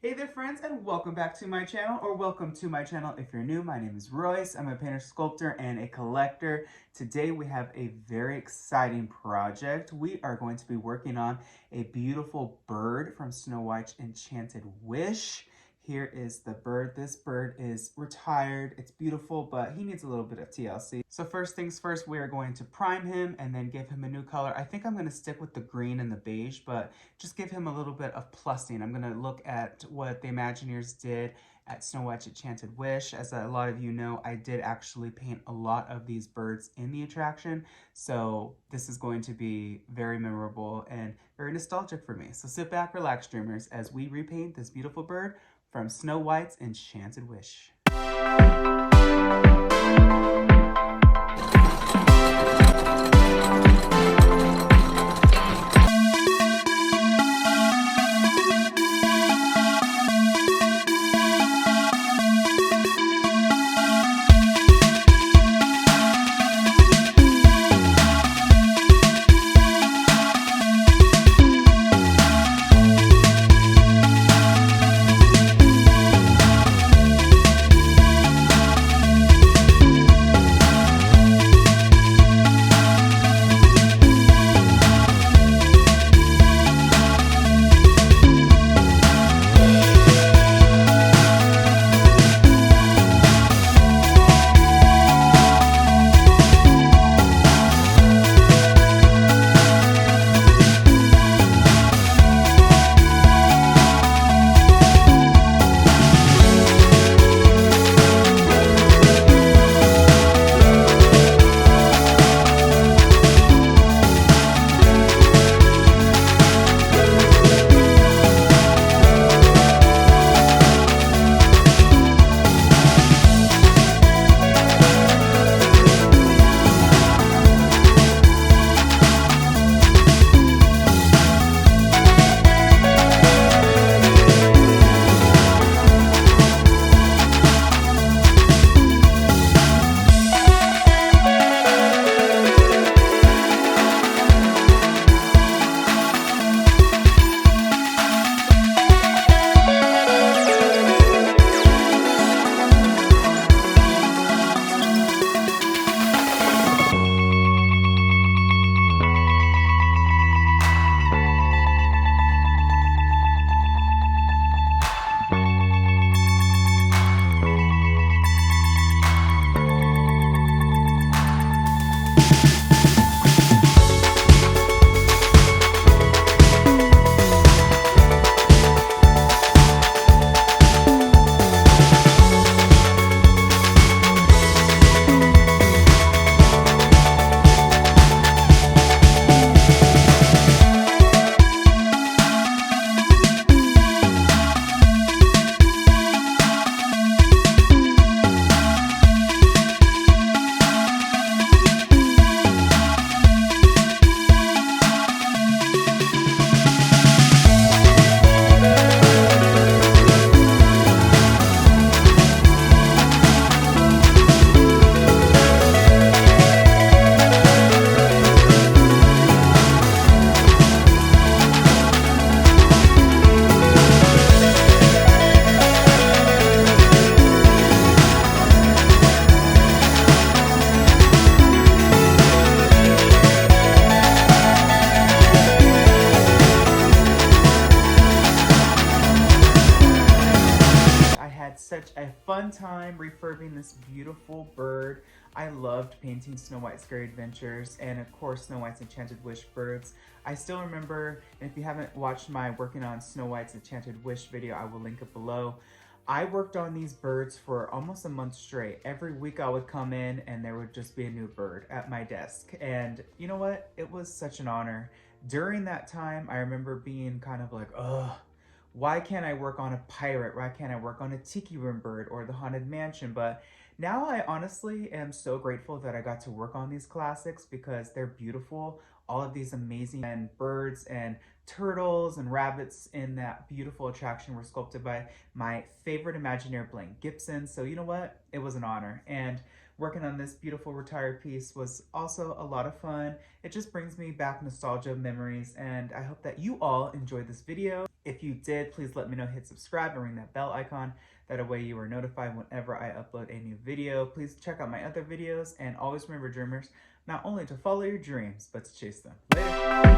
Hey there friends, and welcome back to my channel, or welcome to my channel if you're new. My name is Royce. I'm a painter, sculptor, and a collector. Today we have a very exciting project. We are going to be working on a beautiful bird from Snow White's Enchanted Wish. Here is the bird. This bird is retired. It's beautiful, but he needs a little bit of TLC. So first things first, we are going to prime him and then give him a new color. I think I'm going to stick with the green and the beige, but just give him a little bit of plussing. I'm going to look at what the Imagineers did at Snow White's Enchanted Wish. As a lot of you know, I did actually paint a lot of these birds in the attraction, so this is going to be very memorable and very nostalgic for me. So sit back, relax, dreamers, as we repaint this beautiful bird from Snow White's Enchanted Wish. Such a fun time refurbing this beautiful bird. I loved painting Snow White's Scary Adventures and of course Snow White's Enchanted Wish birds. I still remember, and if you haven't watched my working on Snow White's Enchanted Wish video, I will link it below. I worked on these birds for almost a month straight. Every week I would come in and there would just be a new bird at my desk. And you know what? It was such an honor. During that time, I remember being kind of like, ugh, why can't I work on a pirate? Why can't I work on a tiki room bird or the haunted mansion? But now I honestly am so grateful that I got to work on these classics because they're beautiful. All of these amazing birds and turtles and rabbits in that beautiful attraction were sculpted by my favorite Imagineer, Blaine Gibson. So you know what? It was an honor. And working on this beautiful retired piece was also a lot of fun. It just brings me back nostalgia memories, and I hope that you all enjoyed this video. If you did, please let me know, hit subscribe and ring that bell icon. That way you are notified whenever I upload a new video. Please check out my other videos, and always remember, dreamers, not only to follow your dreams, but to chase them. Later.